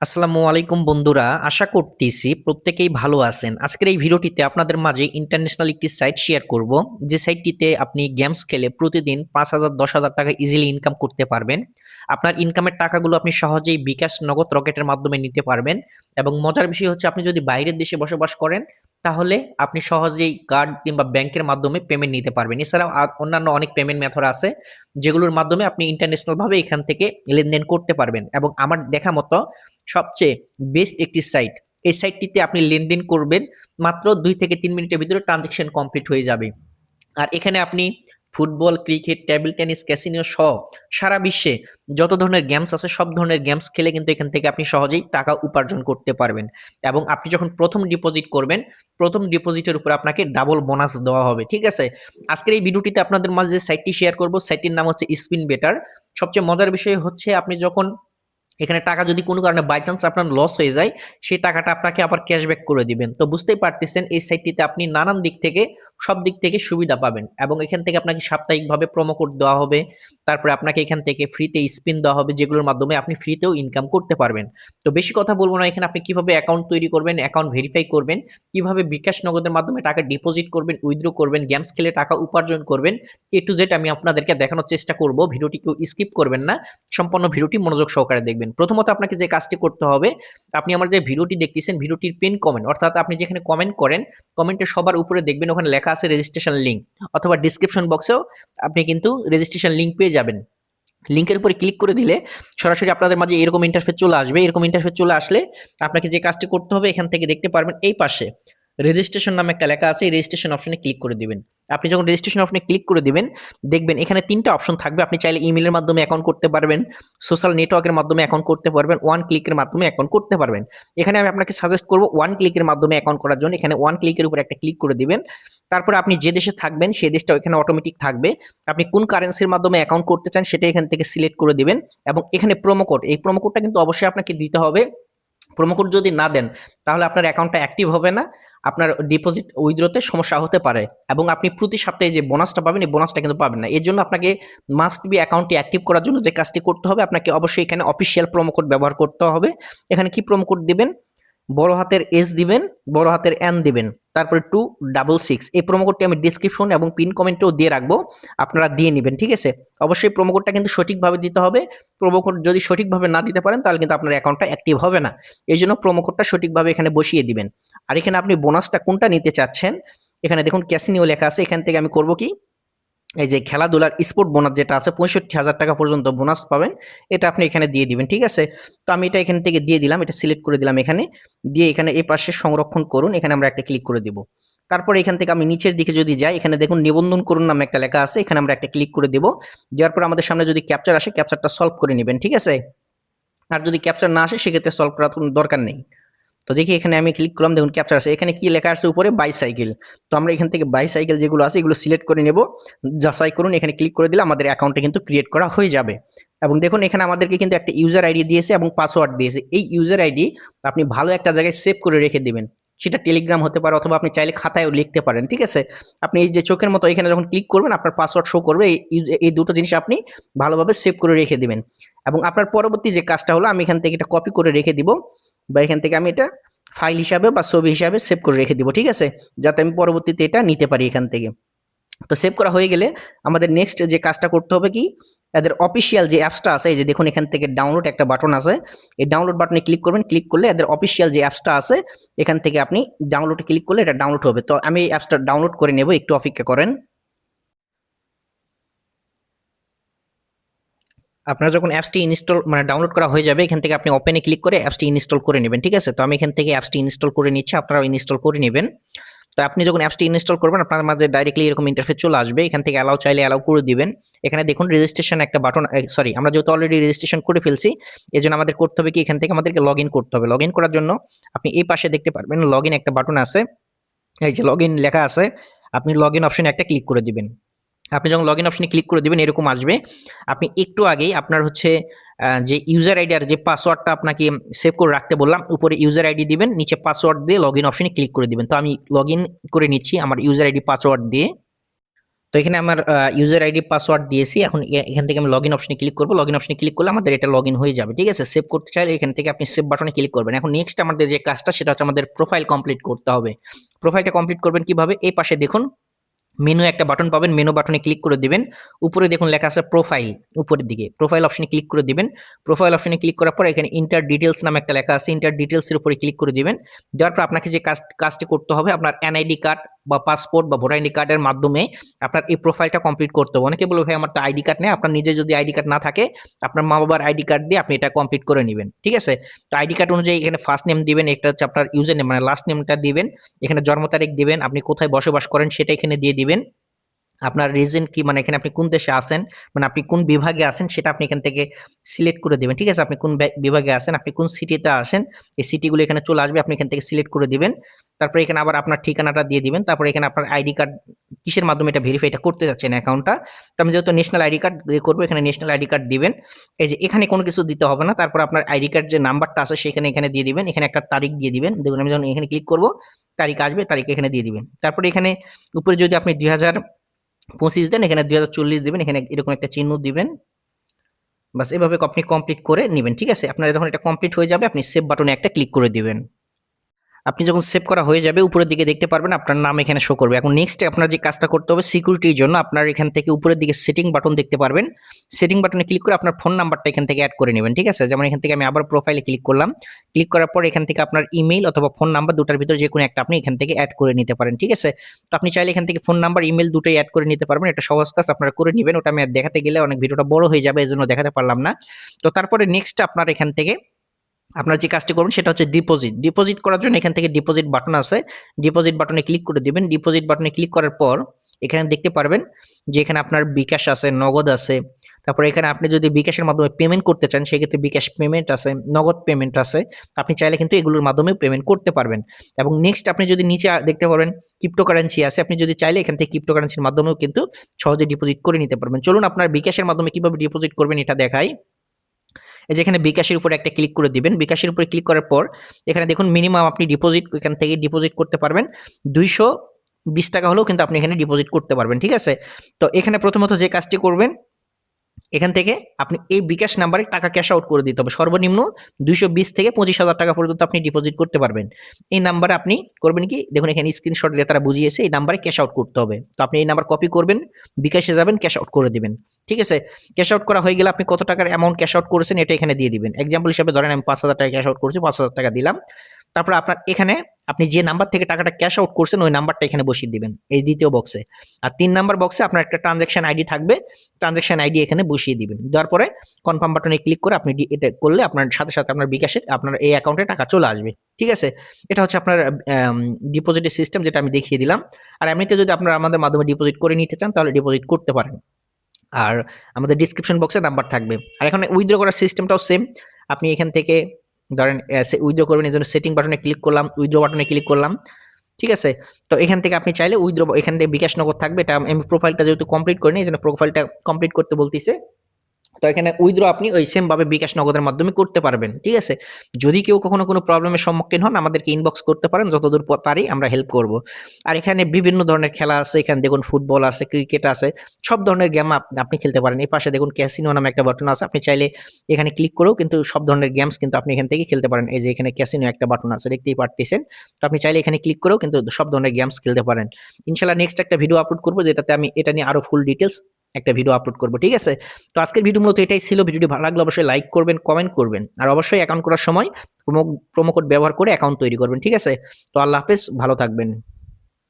আসসালামু আলাইকুম বন্ধুরা, আশা করতেছি প্রত্যেকেই ভালো আছেন। আজকের এই ভিডিওটিতে আপনাদের মাঝে ইন্টারন্যাশনাল একটি সাইট শেয়ার করব, যে সাইটটিতে আপনি গেমস খেলে প্রতিদিন 5,000 10,000 টাকা ইজিলি ইনকাম করতে পারবেন। আপনার ইনকামের টাকাগুলো আপনি সহজেই বিকাশ নগদ রকেটের মাধ্যমে নিতে পারবেন। এবং মজার বিষয় হচ্ছে, আপনি যদি বাইরের দেশে বসবাস করেন তাহলে আপনি সহজেই কার্ড কিংবা ব্যাংকের মাধ্যমে পেমেন্ট নিতে পারবেন। এছাড়াও অন্যান্য অনেক পেমেন্ট মেথড আছে যেগুলোর মাধ্যমে আপনি ইন্টারন্যাশনাল ভাবে এখান থেকে লেনদেন করতে পারবেন। এবং আমার দেখা মতো সবচেয়ে বেস্ট একটি সাইট। এই সাইটটিতে আপনি লেনদেন করবেন, মাত্র 2 থেকে 3 মিনিটের ভিতরে ট্রানজেকশন কমপ্লিট হয়ে যাবে। আর এখানে আপনি football, cricket, table tennis, casino সহ সারা বিশ্বে যত ধরনের গেমস আছে সব ধরনের গেমস খেলে কিন্তু এখান থেকে আপনি সহজেই টাকা উপার্জন করতে পারবেন। এবং আপনি যখন প্রথম ডিপোজিট করবেন, প্রথম ডিপোজিটের উপর আপনাকে ডাবল বোনাস দেওয়া হবে। ঠিক আছে, আজকের এই ভিডিওটিতে আপনাদের মাঝে যে সাইটটি শেয়ার করব, সাইটটির নাম হচ্ছে স্পিন বেটার। সবচেয়ে মজার বিষয় হচ্ছে, আপনি যখন এখানে টাকা যদি কোনো কারণে বাই চান্স আপনার লস হয়ে যায়, সেই টাকাটা আপনাকে আবার ক্যাশব্যাক করে দিবেন। তো বুঝতেই পারতেছেন এই সাইটটিতে আপনি নানান দিক থেকে, সব দিক থেকে সুবিধা পাবেন। এবং এখান থেকে আপনাকে সাপ্তাহিকভাবে প্রোমো কোড দেওয়া হবে, তারপরে আপনাকে এখান থেকে ফ্রিতে স্পিন দেওয়া হবে, যেগুলোর মাধ্যমে আপনি ফ্রিতেও ইনকাম করতে পারবেন। তো বেশি কথা বলবো না, এখানে আপনি কিভাবে অ্যাকাউন্ট তৈরি করবেন, অ্যাকাউন্ট ভেরিফাই করবেন, কিভাবে বিকাশ নগদের মাধ্যমে টাকা ডিপোজিট করবেন, উইথড্র করবেন, গেমস খেলে টাকা উপার্জন করবেন, এ টু জেড আমি আপনাদেরকে দেখানোর চেষ্টা করব। ভিডিওটি কেউ স্কিপ করবেন না, সম্পূর্ণ ভিডিওটি মনোযোগ সহকারে দেখবেন। প্রথমত আপনাকে যে কাজটি করতে হবে, আপনি আমার যে ভিডিওটি দেখতেছেন, ভিডিওটির পিন কমেন্ট, অর্থাৎ আপনি যেখানে কমেন্ট করেন, কমেন্টের সবার উপরে দেখবেন ওখানে লেখা আছে রেজিস্ট্রেশন লিঙ্ক, অথবা ডিসক্রিপশন বক্সেও আপনি কিন্তু রেজিস্ট্রেশন লিঙ্ক পেয়ে যাবেন। লিঙ্কের উপরে ক্লিক করে দিলে সরাসরি আপনাদের মাঝে এরকম ইন্টারফেস চলে আসবে। এরকম ইন্টারফেস চলে আসলে আপনাকে যে কাজটি করতে হবে, এখান থেকে দেখতে পারবেন এই পাশে রেজিস্ট্রেশন নামে একটা লেখা আছে, এই রেজিস্ট্রেশন অপশনে ক্লিক করে দিবেন। আপনি যখন রেজিস্ট্রেশন অপশনে ক্লিক করে দিবেন, দেখবেন এখানে 3টা অপশন থাকবে। আপনি চাইলে ইমেলের মাধ্যমে অ্যাকাউন্ট করতে পারবেন, সোশ্যাল নেটওয়ার্কের মাধ্যমে অ্যাকাউন্ট করতে পারবেন, ওয়ান ক্লিকের মাধ্যমে অ্যাকাউন্ট করতে পারবেন। এখানে আমি আপনাকে সাজেস্ট করব ওয়ান ক্লিকের মাধ্যমে অ্যাকাউন্ট করার জন্য। এখানে ওয়ান ক্লিকের উপর একটা ক্লিক করে দিবেন। তারপরে আপনি যে দেশে থাকবেন সেই দেশটা এখানে অটোমেটিক থাকবে। আপনি কোন কারেন্সির মাধ্যমে অ্যাকাউন্ট করতে চান সেটা এখান থেকে সিলেক্ট করে দিবেন। এবং এখানে প্রোমো কোড, এই প্রোমো কোডটা কিন্তু অবশ্যই আপনাকে দিতে হবে। প্রোমো কোড যদি না দেন তাহলে আপনার অ্যাকাউন্টটা অ্যাক্টিভ হবে না, আপনার ডিপোজিট উইথড্রতে সমস্যা হতে পারে। এবং আপনি প্রতি সপ্তাহে যে বোনাসটা পাবেন, এই বোনাসটা কিন্তু পাবেন না। এর জন্য আপনাকে মাস্ট বি অ্যাকাউন্টটি অ্যাক্টিভ করার জন্য যে কাজটি করতে হবে, আপনাকে অবশ্যই এখানে অফিসিয়াল প্রোমো কোড ব্যবহার করতে হবে। এখানে কি প্রোমো কোড দিবেন? বড় হাতের এস দিবেন, বড় হাতের এন দিবেন, তারপরে 266। এই প্রোমো কোডটি আমি ডিসক্রিপশন এবং পিন কমেন্টেও দিয়ে রাখবো, আপনারা দিয়ে নেবেন। ঠিক আছে, অবশ্যই প্রোমো কোডটা কিন্তু সঠিকভাবে দিতে হবে। প্রোমো কোড যদি সঠিকভাবে না দিতে পারেন তাহলে কিন্তু আপনার অ্যাকাউন্টটা অ্যাক্টিভ হবে না। এই জন্য প্রোমো কোডটা সঠিকভাবে এখানে বসিয়ে দিবেন। আর এখানে আপনি বোনাসটা কোনটা নিতে চাচ্ছেন, এখানে দেখুন ক্যাসিনিও লেখা আছে। এখান থেকে আমি করব কি, এই যে খেলাধুলার স্পোর্ট বোনাস যেটা আছে, 65,000 টাকা পর্যন্ত বোনাস পাবেন, এটা আপনি এখানে দিয়ে দিবেন। ঠিক আছে, তো আমি এটা এখান থেকে দিয়ে দিলাম, এটা সিলেক্ট করে দিলাম। এখানে দিয়ে এখানে এই পাশে সংরক্ষণ করুন, এখানে আমরা একটা ক্লিক করে দিব। তারপর এখান থেকে আমি নিচের দিকে যদি যাই, এখানে দেখুন নিবন্ধন করুন নামে একটা লেখা আছে, এখানে আমরা একটা ক্লিক করে দেব। দেওয়ার পর আমাদের সামনে যদি ক্যাপচার আসে, ক্যাপচারটা সলভ করে নেবেন। ঠিক আছে, আর যদি ক্যাপচার না আসে সেক্ষেত্রে সলভ করার কোনো দরকার নেই। তো দেখি এখানে আমি ক্লিক করলাম, দেখুন ক্যাপচার আছে। এখানে কি লেখা আছে উপরে? বাইসাইকেল। তো আমরা এখান থেকে বাইসাইকেল যেগুলো আছে এগুলো সিলেক্ট করে নেব। যাচাই করুন, এখানে ক্লিক করে দিলে আমাদের অ্যাকাউন্টটা কিন্তু ক্রিয়েট করা হয়ে যাবে। এবং দেখুন এখানে আমাদেরকে কিন্তু একটা ইউজার আইডি দিয়েছে এবং পাসওয়ার্ড দিয়েছে। এই ইউজার আইডি আপনি ভালো একটা জায়গায় সেভ করে রেখে দিবেন। সেটা টেলিগ্রাম হতে পারে, অথবা আপনি চাইলে খাতায়ও লিখতে পারেন। ঠিক আছে, আপনি এই যে চোখের মতো এখানে যখন ক্লিক করবেন আপনার পাসওয়ার্ড শো করবে। এই দুটো জিনিস আপনি ভালোভাবে সেভ করে রেখে দিবেন। এবং আপনার পরবর্তী যে কাজটা হলো, আমি এখান থেকে এটা কপি করে রেখে দিব, বা এখান থেকে আমি এটা ফাইল হিসাবে বা ছবি হিসাবে সেভ করে রেখে দিব। ঠিক আছে, যাতে আমি পরবর্তীতে এটা নিতে পারি এখান থেকে। তো সেভ করা হয়ে গেলে আমাদের নেক্সট যে কাজটা করতে হবে কি, এদের অফিসিয়াল যে অ্যাপসটা আছে, এই যে দেখুন এখান থেকে ডাউনলোড একটা বাটন আছে, এই ডাউনলোড বাটনে ক্লিক করবেন। ক্লিক করলে এদের অফিসিয়াল যে অ্যাপসটা আছে এখান থেকে আপনি ডাউনলোডে ক্লিক করলে এটা ডাউনলোড হবে। তো আমি এই অ্যাপসটা ডাউনলোড করে নেব, একটু অপেক্ষা করেন। আপনার যখন অ্যাপসটি ইনস্টল মানে ডাউনলোড করা হয়ে যাবে, এখান থেকে আপনি ওপেনে ক্লিক করে অ্যাপসটি ইনস্টল করে নেবেন। ঠিক আছে, তো আমি এখান থেকে অ্যাপসটি ইনস্টল করে নিচ্ছি, আপনারাও ইনস্টল করে নেবেন। তো আপনি যখন অ্যাপসটি ইনস্টল করবেন আপনার মাঝে ডাইরেক্টলি এরকম ইন্টারফেস চলে আসবে। এখান থেকে অ্যালাউ চাইলে অ্যালাউ করে দিবেন। এখানে দেখুন রেজিস্ট্রেশন একটা বাটন, সরি আমরা যেহেতু অলরেডি রেজিস্ট্রেশন করে ফেলছি, এই জন্য আমাদের করতে হবে কি, এখান থেকে আমাদেরকে লগ ইন করতে হবে। লগ ইন করার জন্য আপনি এই পাশে দেখতে পারবেন লগ ইন একটা বাটন আছে, এই যে লগ ইন লেখা আছে, আপনি লগ ইন অপশনে একটা ক্লিক করে দিবেন। আপনি যখন লগ ইন অপশনে ক্লিক করে দিবেন এরকম আসবে। আপনি একটু আগেই আপনার হচ্ছে যে ইউজার আইডি আর যে পাসওয়ার্ডটা আপনাকে সেভ করে রাখতে বললাম, উপরে ইউজার আইডি দিবেন, নিচে পাসওয়ার্ড দিয়ে লগ ইন অপশনে ক্লিক করে দিবেন। তো আমি লগ ইন করে নিচ্ছি আমার ইউজার আইডি পাসওয়ার্ড দিয়ে। তো এখানে আমার ইউজার আইডি পাসওয়ার্ড দিয়েছি। এখন এখান থেকে আমি লগইন অপশনে ক্লিক করব। লগইন অপশনে ক্লিক করলে আমাদের এটা লগইন হয়ে যাবে। ঠিক আছে? সেভ করতে চাইলে এখান থেকে আপনি সেভ বাটনে ক্লিক করবেন। এখন নেক্সট আমাদের যে কাজটা সেটা হচ্ছে আমাদের প্রোফাইল কমপ্লিট করতে হবে। প্রোফাইলটা কমপ্লিট করবেন কিভাবে? এই পাশে দেখুন মেনু একটা বাটন পাবেন, মেনু বাটনে ক্লিক করে দিবেন। উপরে দেখুন লেখা আছে প্রোফাইল, উপরের দিকে প্রোফাইল অপশনে ক্লিক করে দিবেন। প্রোফাইল অপশনে ক্লিক করার পর এখানে ইন্টার ডিটেলস নামে একটা লেখা আছে, ইন্টার ডিটেলস এর উপরে ক্লিক করে দিবেন। দেওয়ার পর আপনাকে যে কাজটি করতে হবে, আপনার এনআইডি কার্ড বা পাসপোর্ট বা ভোটার আইডি কার্ডের মাধ্যমে আপনার এই প্রোফাইলটা কমপ্লিট করতে হবে। অনেকে বলবে ভাই আমার তো আইডি কার্ড নেই। আপনার নিজের যদি আইডি কার্ড না থাকে, আপনার মা বাবার আইডি কার্ড দিয়ে আপনি এটা কমপ্লিট করে নেবেন। ঠিক আছে? তো আইডি কার্ড অনুযায়ী এখানে ফার্স্ট নেম দিবেন, এটা হচ্ছে আপনার ইউজার নেম মানে লাস্ট নেমটা দিবেন, এখানে জন্ম তারিখ দিবেন, আপনি কোথায় বসবাস করেন সেটা এখানে দিয়ে দিবেন। আপনার রিজন কি, মানে এখানে আপনি কোন দেশে আছেন, মানে আপনি কোন বিভাগে আছেন সেটা আপনি এখান থেকে সিলেক্ট করে দিবেন। ঠিক আছে? আপনি কোন বিভাগে আছেন, আপনি কোন সিটিতে আসেন, এই সিটিগুলো এখানে চলে আসবে, আপনি এখান থেকে সিলেক্ট করে দিবেন। তারপরে এখানে আবার আপনার ঠিকানাটা দিয়ে দিবেন। তারপরে এখানে আপনার আইডি কার্ড কিসের মাধ্যমে এটা ভেরিফাইটা করতে যাচ্ছেন অ্যাকাউন্টটা। তো আমি যেহেতু ন্যাশনাল আইডি কার্ড দিয়ে করবো, এখানে ন্যাশনাল আইডি কার্ড দিবেন। এই যে এখানে কোনো কিছু দিতে হবে না। তারপর আপনার আইডি কার্ড যে নাম্বারটা আছে সেখানে এখানে দিয়ে দিবেন। এখানে একটা তারিখ দিয়ে দিবেন। দেখুন আমি যখন এখানে ক্লিক করবো, তারিখ আসবে, তারিখ এখানে দিয়ে দিবেন। তারপরে এখানে উপরে যদি আপনি 2025 দেন, এখানে 2040 দিবেন, এখানে এরকম একটা চিহ্ন দিবেন। বাস এভাবে আপনি কমপ্লিট করে নিবেন। ঠিক আছে? আপনার যখন এটা কমপ্লিট হয়ে যাবে, আপনি সেভ বাটনে একটা ক্লিক করে দিবেন। আপনি যখন সেভ করা হয়ে যাবে, উপরের দিকে দেখতে পারবেন আপনার নাম এখানে শো করবে। এখন নেক্সট আপনার যে কাজটা করতে হবে সিকিউরিটির জন্য, আপনার এখান থেকে উপরের দিকে সেটিং বাটন দেখতে পারবেন। সেটিং বাটনে ক্লিক করে আপনার ফোন নাম্বারটা এখান থেকে অ্যাড করে নেবেন। ঠিক আছে? যেমন এখান থেকে আমি আবার প্রোফাইলে ক্লিক করলাম। ক্লিক করার পর এখান থেকে আপনার ইমেইল অথবা ফোন নাম্বার দুটার ভিতরে যে কোনো একটা আপনি এখান থেকে অ্যাড করে নিতে পারেন। ঠিক আছে? তো আপনি চাইলে এখান থেকে ফোন নাম্বার ইমেইল দুটোই অ্যাড করে নিতে পারবেন। এটা সহজ কাজ, আপনারা করে নেবেন। ওটা আমি আর দেখাতে গেলে অনেক ভিডিওটা বড় হয়ে যাবে, এজন্য দেখাতে পারলাম না। তো তারপরে নেক্সট আপনার এখান থেকে আপনার যে কাজটি করবেন সেটা হচ্ছে ডিপোজিট। ডিপোজিট করার জন্য এখান থেকে ডিপোজিট বাটন আছে, ডিপোজিট বাটনে ক্লিক করে দিবেন। ডিপোজিট বাটনে ক্লিক করার পর এখানে দেখতে পারবেন যে এখানে আপনার বিকাশ আছে, নগদ আছে। তারপরে এখানে আপনি যদি বিকাশের মাধ্যমে পেমেন্ট করতে চান সেক্ষেত্রে বিকাশ পেমেন্ট আছে, নগদ পেমেন্ট আছে। আপনি চাইলে কিন্তু এগুলোর মাধ্যমে পেমেন্ট করতে পারবেন। এবং নেক্সট আপনি যদি নিচে দেখতে পারবেন ক্রিপ্টোকারেন্সি আছে, আপনি যদি চাইলে এখান থেকে ক্রিপ্টোকারেন্সির মাধ্যমেও কিন্তু সহজে ডিপোজিট করে নিতে পারবেন। চলুন আপনার বিকাশের মাধ্যমে কিভাবে ডিপোজিট করবেন এটা দেখাই। এই যে এখানে বিকাশের উপরে একটা ক্লিক করে দিবেন। বিকাশের উপরে ক্লিক করার পর এখানে দেখুন মিনিমাম আপনি ডিপোজিট এখান থেকে ডিপোজিট করতে পারবেন 220 টাকা হলেও কিন্তু আপনি এখানে ডিপোজিট করতে পারবেন। ঠিক আছে? তো এখানে প্রথমত যে কাজটি করবেন, এখান থেকে আপনি এই বিকাশ নাম্বারে টাকা ক্যাশ আউট করে দিতে হবে। সর্বনিম্ন 220 থেকে 25,000 টাকা পর্যন্ত আপনি ডিপোজিট করতে পারবেন। এই নাম্বারে আপনি করবেন কি, দেখুন এখানে স্ক্রিনশট দিয়ে তারা বুঝিয়েছে, এই নাম্বারে ক্যাশ আউট করতে হবে। তো আপনি এই নাম্বার কপি করবেন, বিকাশে যাবেন, ক্যাশ আউট করে দিবেন। ঠিক আছে? ক্যাশ আউট করা হয়ে গেলে আপনি কত টাকার অ্যামাউন্ট ক্যাশ আউট করেছেন এটা এখানে দিয়ে দিবেন। এক্সাম্পল হিসেবে ধরেন আমি 5,000 টাকা ক্যাশ আউট করেছি, 5,000 টাকা দিলাম। তারপর আপনার এখানে আপনি যে নাম্বার থেকে টাকাটা ক্যাশ আউট করছেন ওই নাম্বারটা এখানে বসিয়ে দিবেন এই দ্বিতীয় বক্সে। আর 3 নাম্বার বক্সে আপনার একটা ট্রানজাকশন আইডি থাকবে, ট্রানজাকশন আইডি এখানে বসিয়ে দিবেন। দেওয়ার পরে কনফার্ম বাটনে ক্লিক করে আপনি এটা করলে আপনার সাথে সাথে আপনার বিকাশে আপনার এই অ্যাকাউন্টে টাকা চলে আসবে। ঠিক আছে? এটা হচ্ছে আপনার ডিপোজিটের সিস্টেম, যেটা আমি দেখিয়ে দিলাম। আর এমনিতে যদি আপনারা আমাদের মাধ্যমে ডিপোজিট করে নিতে চান তাহলে ডিপোজিট করতে পারেন। আর আমাদের ডিসক্রিপশন বক্সে নাম্বার থাকবে। আর এখানে উইথড্র করার সিস্টেমটাও সেম। আপনি এখান থেকে ধরেন উইথড্র করবেন, এই জন্য সেটিং বাটনে ক্লিক করলাম, উইথড্র বাটনে ক্লিক করলাম। ঠিক আছে? তো এখান থেকে আপনি চাইলে উইথড্র, এখান থেকে বিকাশ নগদ থাকবে। এটা আমি প্রোফাইলটা যেহেতু কমপ্লিট করিনি এই জন্য প্রোফাইলটা কমপ্লিট করতে বলতেছে। তো এখানে উইথড্র আপনি ওই সেম ভাবে বিকাশ নগদের মাধ্যমে করতে পারবেন। ঠিক আছে? যদি কেউ কখনো কোনো প্রবলেমের সম্মুখীন হন আমাদেরকে ইনবক্স করতে পারেন, যতদূর পারি আমরা হেল্প করব। আর এখানে বিভিন্ন ধরনের খেলা আছে, এখানে দেখুন ফুটবল আছে, ক্রিকেট আছে, সব ধরনের গেম আপনি খেলতে পারেন। এই পাশে দেখুন ক্যাসিনো নামে একটা বাটন আছে, আপনি চাইলে এখানে ক্লিক করেও কিন্তু সব ধরনের গেমস কিন্তু আপনি এখান থেকে খেলতে পারেন। এই যে এখানে ক্যাসিনো একটা বাটন আছে দেখতেই পারতেছেন। তো আপনি চাইলে এখানে ক্লিক করেও কিন্তু সব ধরনের গেমস খেলতে পারেন। ইনশাআল্লাহ নেক্সট একটা ভিডিও আপলোড করব যেটাতে আমি এটা নিয়ে আরো ফুল ডিটেলস একটা ভিডিও আপলোড করব। ঠিক আছে? তো আজকের ভিডিও মূলত এটাই ছিল। ভিডিওটি ভালো লাগলে অবশ্যই লাইক করবেন, কমেন্ট করবেন। আর অবশ্যই অ্যাকাউন্ট করার সময় প্রোমো কোড ব্যবহার করে অ্যাকাউন্ট তৈরি করবেন। ঠিক আছে? তো আল্লাহ হাফেজ, ভালো থাকবেন।